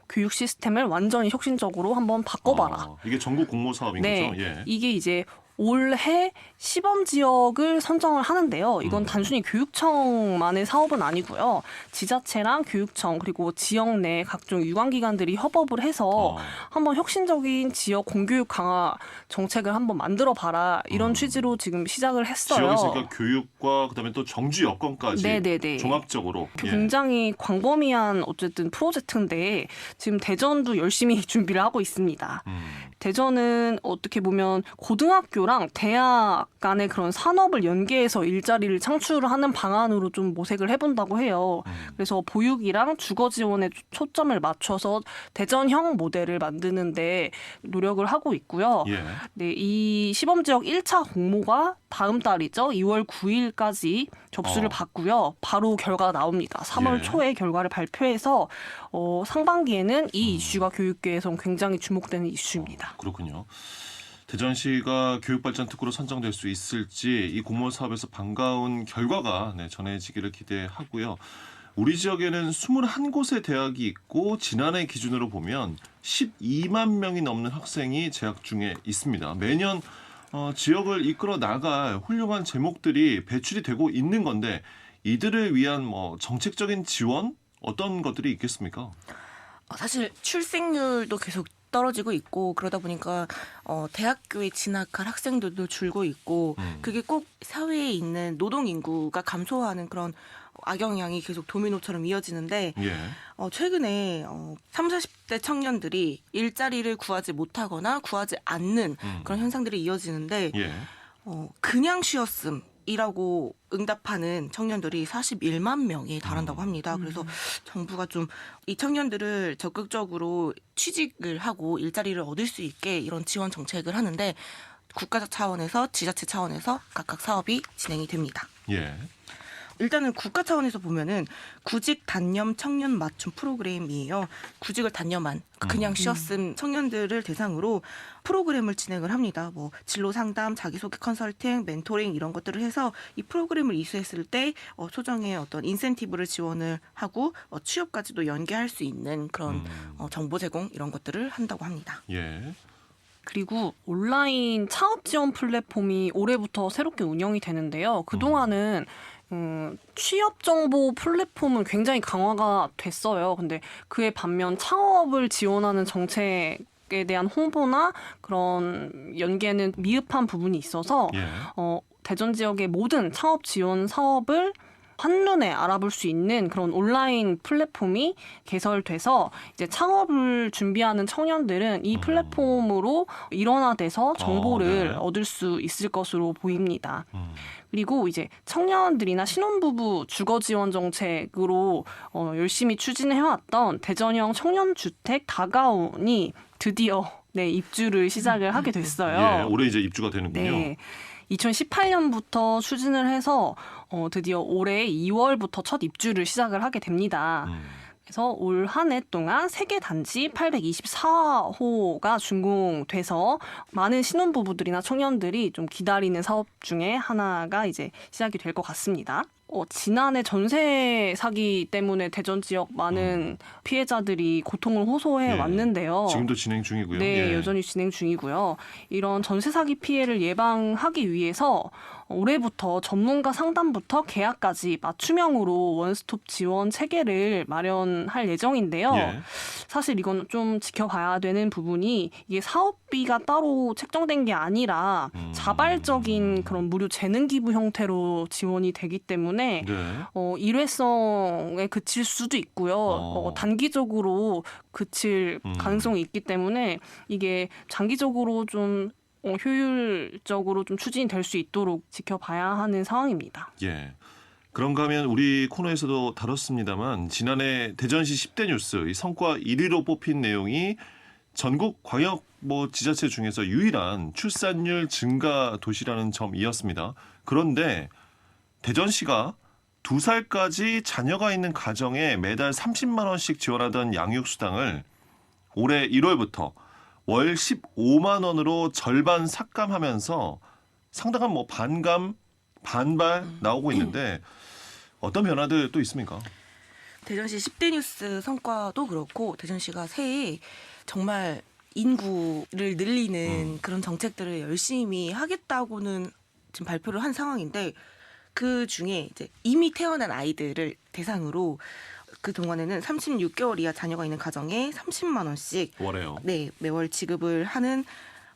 교육 시스템을 완전히 혁신적으로 한번 바꿔봐라. 이게 전국 공모 사업인 네, 거죠? 예. 이게 이제 올해 시범 지역을 선정을 하는데요. 이건 단순히 교육청만의 사업은 아니고요. 지자체랑 교육청 그리고 지역 내 각종 유관기관들이 협업을 해서 한번 혁신적인 지역 공교육 강화 정책을 한번 만들어봐라. 이런 취지로 지금 시작을 했어요. 지역에서 그러니까 교육과 그다음에 또 정주 여건까지 네네네. 종합적으로. 예. 굉장히 광범위한 어쨌든 프로젝트인데 지금 대전도 열심히 준비를 하고 있습니다. 대전은 어떻게 보면 고등학교랑 대학 간의 그런 산업을 연계해서 일자리를 창출하는 방안으로 좀 모색을 해본다고 해요. 그래서 보육이랑 주거 지원에 초점을 맞춰서 대전형 모델을 만드는데 노력을 하고 있고요. 예. 네, 이 시범지역 1차 공모가 다음 달이죠. 2월 9일까지 접수를 받고요. 바로 결과가 나옵니다. 3월 예. 초에 결과를 발표해서 상반기에는 이 이슈가 교육계에서 굉장히 주목되는 이슈입니다. 그렇군요. 대전시가 교육발전 특구로 선정될 수 있을지 이 공모 사업에서 반가운 결과가 전해지기를 기대하고요. 우리 지역에는 21곳의 대학이 있고 지난해 기준으로 보면 12만 명이 넘는 학생이 재학 중에 있습니다. 매년 지역을 이끌어 나갈 훌륭한 제목들이 배출이 되고 있는 건데 이들을 위한 정책적인 지원 어떤 것들이 있겠습니까? 사실 출생률도 계속 떨어지고 있고 그러다 보니까 대학교에 진학할 학생들도 줄고 있고 그게 꼭 사회에 있는 노동 인구가 감소하는 그런 악영향이 계속 도미노처럼 이어지는데 예. 최근에 30, 40대 청년들이 일자리를 구하지 못하거나 구하지 않는 그런 현상들이 이어지는데 예. 그냥 쉬었음이라고 응답하는 청년들이 41만 명에 달한다고 합니다. 그래서 정부가 좀 이 청년들을 적극적으로 취직을 하고 일자리를 얻을 수 있게 이런 지원 정책을 하는데 국가 차원에서 지자체 차원에서 각각 사업이 진행이 됩니다. 예. 일단은 국가 차원에서 보면은 구직 단념 청년 맞춤 프로그램이에요. 구직을 단념한 그냥 쉬었음 청년들을 대상으로 프로그램을 진행을 합니다. 뭐 진로 상담, 자기소개 컨설팅, 멘토링 이런 것들을 해서 이 프로그램을 이수했을 때 소정의 어떤 인센티브를 지원을 하고 취업까지도 연계할 수 있는 그런 정보 제공 이런 것들을 한다고 합니다. 예. 그리고 온라인 창업 지원 플랫폼이 올해부터 새롭게 운영이 되는데요. 그동안은 취업 정보 플랫폼은 굉장히 강화가 됐어요. 근데 그에 반면 창업을 지원하는 정책에 대한 홍보나 그런 연계는 미흡한 부분이 있어서 예. 대전 지역의 모든 창업 지원 사업을 한눈에 알아볼 수 있는 그런 온라인 플랫폼이 개설돼서 이제 창업을 준비하는 청년들은 이 플랫폼으로 일원화돼서 정보를 네. 얻을 수 있을 것으로 보입니다. 그리고 이제 청년들이나 신혼부부 주거 지원 정책으로 열심히 추진해왔던 대전형 청년주택 다가온이 드디어 입주를 시작을 하게 됐어요. 예, 올해 이제 입주가 되는군요. 네. 2018년부터 추진을 해서 드디어 올해 2월부터 첫 입주를 시작을 하게 됩니다. 그래서 올 한 해 동안 3개 단지 824호가 준공돼서 많은 신혼부부들이나 청년들이 좀 기다리는 사업 중에 하나가 이제 시작이 될 것 같습니다. 지난해 전세 사기 때문에 대전 지역 많은 피해자들이 고통을 호소해 왔는데요. 지금도 진행 중이고요. 네, 예. 여전히 진행 중이고요. 이런 전세 사기 피해를 예방하기 위해서 올해부터 전문가 상담부터 계약까지 맞춤형으로 원스톱 지원 체계를 마련할 예정인데요. 예. 사실 이건 좀 지켜봐야 되는 부분이 이게 사업비가 따로 책정된 게 아니라 자발적인 그런 무료 재능 기부 형태로 지원이 되기 때문에 때문에 네. 일회성에 그칠 수도 있고요. 단기적으로 그칠 가능성이 있기 때문에 이게 장기적으로 좀 효율적으로 좀 추진이 될 수 있도록 지켜봐야 하는 상황입니다. 예. 그런가 하면 우리 코너에서도 다뤘습니다만 지난해 대전시 10대 뉴스 이 성과 1위로 뽑힌 내용이 전국 광역 지자체 중에서 유일한 출산율 증가 도시라는 점이었습니다. 그런데 대전시가 2살까지 자녀가 있는 가정에 매달 30만 원씩 지원하던 양육수당을 올해 1월부터 월 15만 원으로 절반 삭감하면서 상당한 반발 나오고 있는데 어떤 변화들 또 있습니까? 대전시 10대 뉴스 성과도 그렇고 대전시가 새해 정말 인구를 늘리는 그런 정책들을 열심히 하겠다고는 지금 발표를 한 상황인데 그 중에 이제 이미 태어난 아이들을 대상으로 그 동안에는 36개월 이하 자녀가 있는 가정에 30만 원씩 월에요. 네, 매월 지급을 하는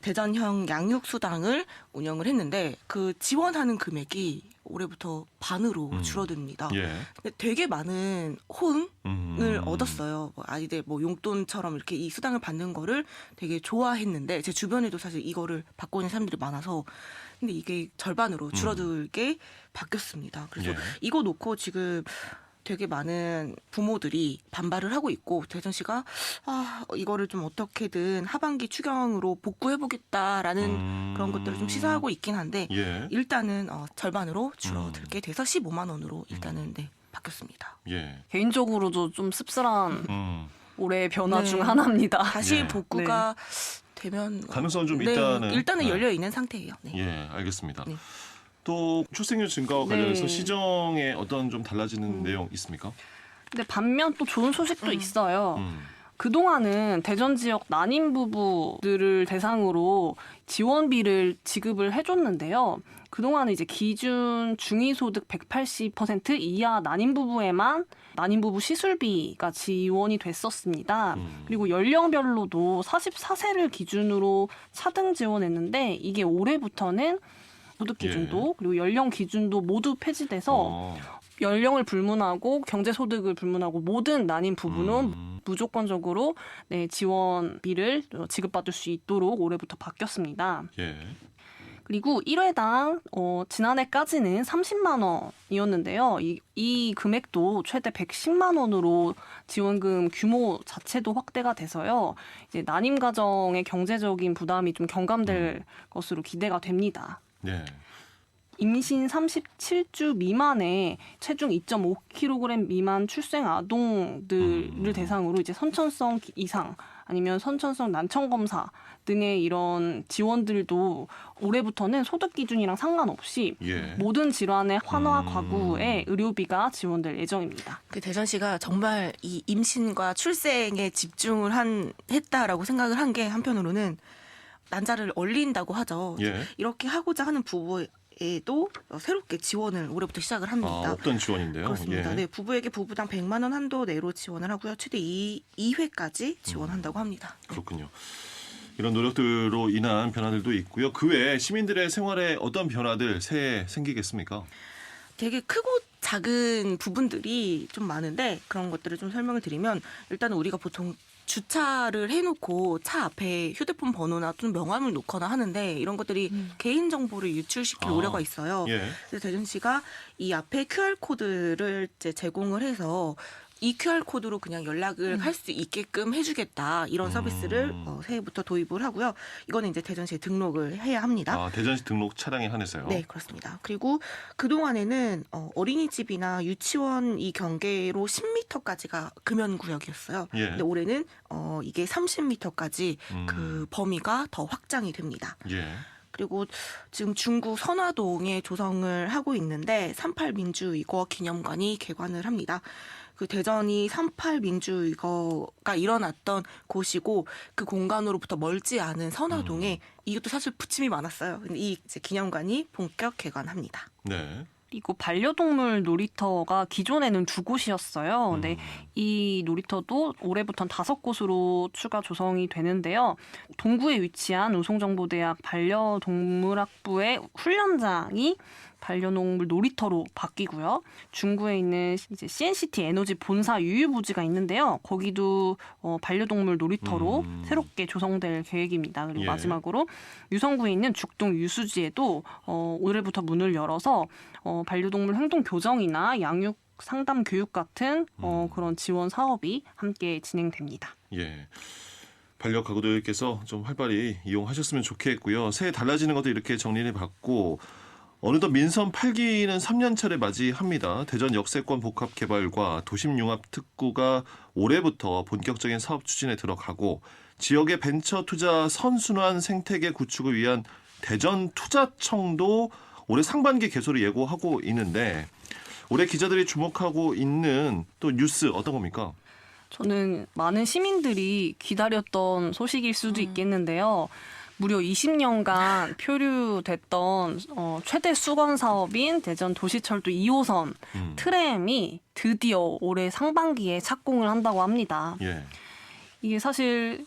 대전형 양육수당을 운영을 했는데 그 지원하는 금액이 올해부터 반으로 줄어듭니다. 예. 근데 되게 많은 호응을 얻었어요. 아이들 용돈처럼 이렇게 이 수당을 받는 거를 되게 좋아했는데 제 주변에도 사실 이거를 받고 있는 사람들이 많아서 근데 이게 절반으로 줄어들게 바뀌었습니다. 그래서 예. 이거 놓고 지금 되게 많은 부모들이 반발을 하고 있고 대전시가 이거를 좀 어떻게든 하반기 추경으로 복구해보겠다라는 그런 것들을 좀 시사하고 있긴 한데 예. 일단은 절반으로 줄어들게 돼서 15만 원으로 일단은 바뀌었습니다. 예. 개인적으로도 좀 씁쓸한 올해 변화 네. 중 하나입니다. 다시 예. 복구가 되면 가능성은 좀 네, 일단은 열려 있는 상태예요. 네. 예, 알겠습니다. 네. 또 출생률 증가와 관련해서 네. 시정에 어떤 좀 달라지는 내용 있습니까? 근데 반면 또 좋은 소식도 있어요. 그동안은 대전 지역 난임 부부들을 대상으로 지원비를 지급을 해줬는데요. 그동안은 이제 기준 중위소득 180% 이하 난임 부부에만 난임 부부 시술비가 지원이 됐었습니다. 그리고 연령별로도 44세를 기준으로 차등 지원했는데 이게 올해부터는 소득 기준도 그리고 연령 기준도 모두 폐지돼서 연령을 불문하고 경제소득을 불문하고 모든 난임 부부는 무조건적으로 지원비를 지급받을 수 있도록 올해부터 바뀌었습니다. 예. 그리고 1회당 지난해까지는 30만 원이었는데요. 이 금액도 최대 110만 원으로 지원금 규모 자체도 확대가 돼서요. 이제 난임 가정의 경제적인 부담이 좀 경감될 것으로 기대가 됩니다. 네. 임신 37주 미만의 체중 2.5kg 미만 출생 아동들을 대상으로 이제 선천성 이상 아니면 선천성 난청 검사 등의 이런 지원들도 올해부터는 소득 기준이랑 상관없이 예. 모든 질환의 환화 과구에 의료비가 지원될 예정입니다. 그 대전시가 정말 이 임신과 출생에 집중을 했다라고 생각을 한 게 한편으로는 난자를 얼린다고 하죠. 예. 이렇게 하고자 하는 부부에도 새롭게 지원을 올해부터 시작을 합니다. 어떤 지원인데요? 그렇습니다. 예. 네, 부부에게 부부당 100만 원 한도 내로 지원을 하고요. 최대 2회까지 지원한다고 합니다. 그렇군요. 이런 노력들로 인한 변화들도 있고요. 그 외에 시민들의 생활에 어떤 변화들 새해 생기겠습니까? 되게 크고 작은 부분들이 좀 많은데 그런 것들을 좀 설명을 드리면 일단은 우리가 보통 주차를 해놓고 차 앞에 휴대폰 번호나 또는 명함을 놓거나 하는데 이런 것들이 개인정보를 유출시킬 우려가 있어요. 예. 그래서 대전시가 이 앞에 QR코드를 이제 제공을 해서 이 QR코드로 그냥 연락을 할 수 있게끔 해주겠다. 이런 서비스를 새해부터 도입을 하고요. 이거는 이제 대전시에 등록을 해야 합니다. 대전시 등록 차량에 한해서요? 네, 그렇습니다. 그리고 그동안에는 어린이집이나 유치원 이 경계로 10m까지가 금연구역이었어요. 예. 근데 올해는 이게 30m까지 그 범위가 더 확장이 됩니다. 예. 그리고 지금 중구 선화동에 조성을 하고 있는데 38 민주의거 기념관이 개관을 합니다. 그 대전이 38 민주의거가 일어났던 곳이고 그 공간으로부터 멀지 않은 선화동에 이것도 사실 부침이 많았어요. 근데 이 이제 기념관이 본격 개관합니다. 네. 그리고 반려동물 놀이터가 기존에는 2곳이었어요. 근데 이 놀이터도 올해부터는 5곳으로 추가 조성이 되는데요. 동구에 위치한 우송정보대학 반려동물학부의 훈련장이 반려동물 놀이터로 바뀌고요. 중구에 있는 이제 CNCT 에너지 본사 유유부지가 있는데요. 거기도 반려동물 놀이터로 새롭게 조성될 계획입니다. 그리고 예. 마지막으로 유성구에 있는 죽동 유수지에도 올해부터 문을 열어서 반려동물 행동 교정이나 양육 상담 교육 같은 그런 지원 사업이 함께 진행됩니다. 예. 반려가구들께서 좀 활발히 이용하셨으면 좋겠고요. 새해 달라지는 것도 이렇게 정리를 받고 어느덧 민선 8기는 3년 차를 맞이합니다. 대전 역세권 복합 개발과 도심 융합 특구가 올해부터 본격적인 사업 추진에 들어가고 지역의 벤처 투자 선순환 생태계 구축을 위한 대전 투자청도 올해 상반기 개소를 예고하고 있는데 올해 기자들이 주목하고 있는 또 뉴스 어떤 겁니까? 저는 많은 시민들이 기다렸던 소식일 수도 있겠는데요. 무려 20년간 표류됐던 최대 수건 사업인 대전 도시철도 2호선 트램이 드디어 올해 상반기에 착공을 한다고 합니다. 예. 이게 사실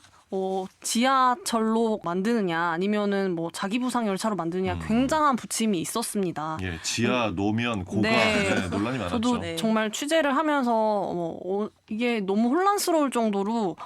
지하철로 만드느냐 아니면은 뭐 자기부상 열차로 만드느냐 굉장한 부침이 있었습니다. 예, 지하, 노면, 고가 네. 논란이 많았죠. 저도 정말 취재를 하면서 이게 너무 혼란스러울 정도로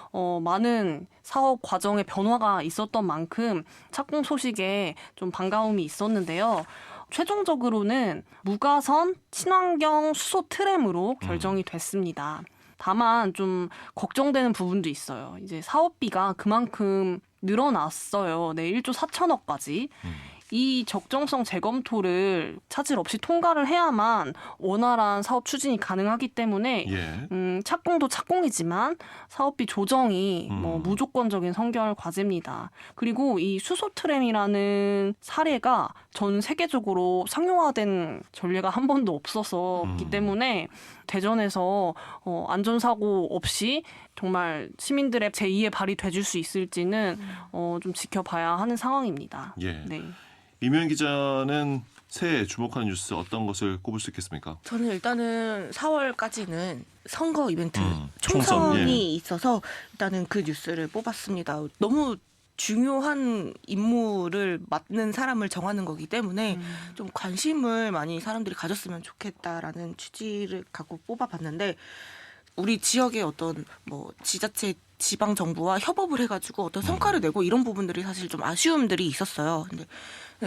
많은 사업 과정에 변화가 있었던 만큼 착공 소식에 좀 반가움이 있었는데요. 최종적으로는 무가선 친환경 수소 트램으로 결정이 됐습니다. 다만 좀 걱정되는 부분도 있어요. 이제 사업비가 그만큼 늘어났어요. 네, 1조 4천억까지. 이 적정성 재검토를 차질 없이 통과를 해야만 원활한 사업 추진이 가능하기 때문에 예. 착공도 착공이지만 사업비 조정이 무조건적인 선결 과제입니다. 그리고 이 수소 트램이라는 사례가 전 세계적으로 상용화된 전례가 한 번도 없었기 때문에 대전에서 안전사고 없이 정말 시민들의 제2의 발이 돼줄 수 있을지는 좀 지켜봐야 하는 상황입니다. 예. 네. 이면 기자는 새해 주목하는 뉴스 어떤 것을 꼽을 수 있겠습니까? 저는 일단은 4월까지는 선거 이벤트 총선, 총선이 예. 있어서 일단은 그 뉴스를 뽑았습니다. 너무 중요한 임무를 맡는 사람을 정하는 거기 때문에 좀 관심을 많이 사람들이 가졌으면 좋겠다라는 취지를 갖고 뽑아봤는데 우리 지역의 어떤 뭐 지자체 지방 정부와 협업을 해가지고 어떤 성과를 내고 이런 부분들이 사실 좀 아쉬움들이 있었어요. 근데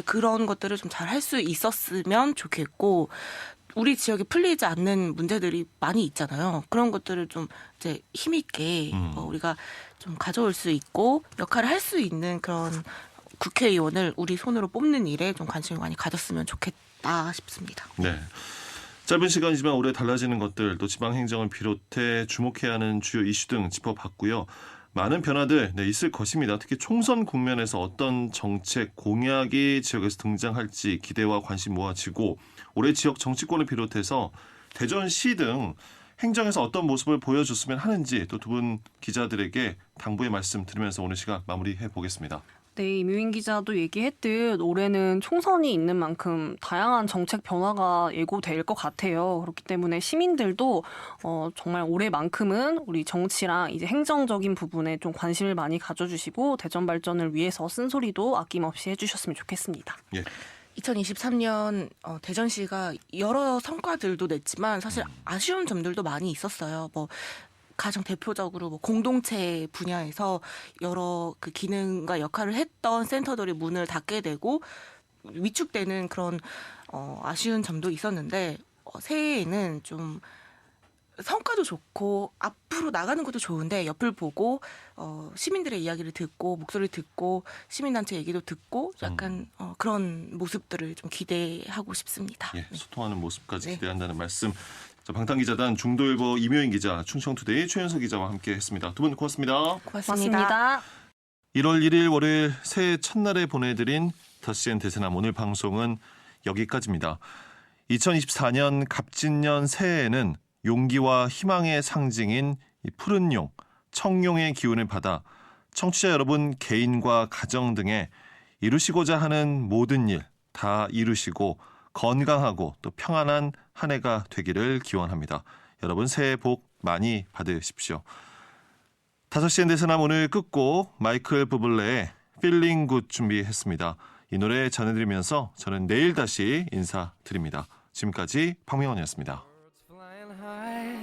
그런 것들을 좀 잘 할 수 있었으면 좋겠고 우리 지역에 풀리지 않는 문제들이 많이 있잖아요. 그런 것들을 좀 이제 힘 있게 우리가 좀 가져올 수 있고 역할을 할 수 있는 그런 국회의원을 우리 손으로 뽑는 일에 좀 관심을 많이 가졌으면 좋겠다 싶습니다. 네. 짧은 시간이지만 올해 달라지는 것들 또 지방행정을 비롯해 주목해야 하는 주요 이슈 등 짚어봤고요. 많은 변화들 있을 것입니다. 특히 총선 국면에서 어떤 정책, 공약이 지역에서 등장할지 기대와 관심 모아지고 올해 지역 정치권을 비롯해서 대전시 등 행정에서 어떤 모습을 보여줬으면 하는지 또 두 분 기자들에게 당부의 말씀 드리면서 오늘 시간 마무리해 보겠습니다. 네, 이묘인 기자도 얘기했듯 올해는 총선이 있는 만큼 다양한 정책 변화가 예고될 것 같아요. 그렇기 때문에 시민들도 정말 올해만큼은 우리 정치랑 이제 행정적인 부분에 좀 관심을 많이 가져주시고 대전 발전을 위해서 쓴소리도 아낌없이 해주셨으면 좋겠습니다. 예. 2023년 대전시가 여러 성과들도 냈지만 사실 아쉬운 점들도 많이 있었어요. 뭐 가장 대표적으로 뭐 공동체 분야에서 여러 그 기능과 역할을 했던 센터들이 문을 닫게 되고 위축되는 그런 아쉬운 점도 있었는데 새해에는 좀 성과도 좋고 앞으로 나가는 것도 좋은데 옆을 보고 시민들의 이야기를 듣고 목소리를 듣고 시민단체 얘기도 듣고 약간 그런 모습들을 좀 기대하고 싶습니다. 예, 소통하는 모습까지 네. 기대한다는 말씀. 자, 방탄기자단 중도일보 이묘인 기자, 충청투데이 최윤석 기자와 함께했습니다. 두 분 고맙습니다. 고맙습니다. 1월 1일 월요일 새해 첫날에 보내드린 더CN 대세남 오늘 방송은 여기까지입니다. 2024년 갑진년 새해에는 용기와 희망의 상징인 이 푸른 용, 청룡의 기운을 받아 청취자 여러분 개인과 가정 등에 이루시고자 하는 모든 일 다 이루시고 건강하고 또 평안한 한 해가 되기를 기원합니다. 여러분 새해 복 많이 받으십시오. 5시엔 대세남 오늘 끝곡 마이클 부블레의 Feeling Good 준비했습니다. 이 노래 전해드리면서 저는 내일 다시 인사드립니다. 지금까지 박명원이었습니다. Flying high,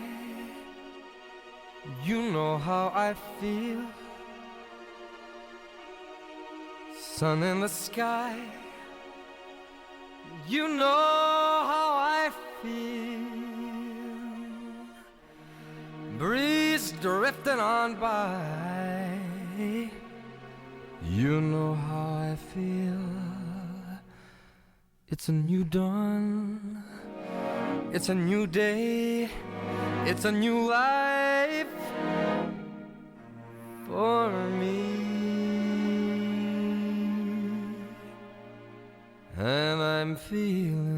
you know how I feel. Sun in the sky, you know how I feel. Breeze drifting on by, you know how I feel. It's a new dawn, it's a new day, it's a new life for me. And I'm feeling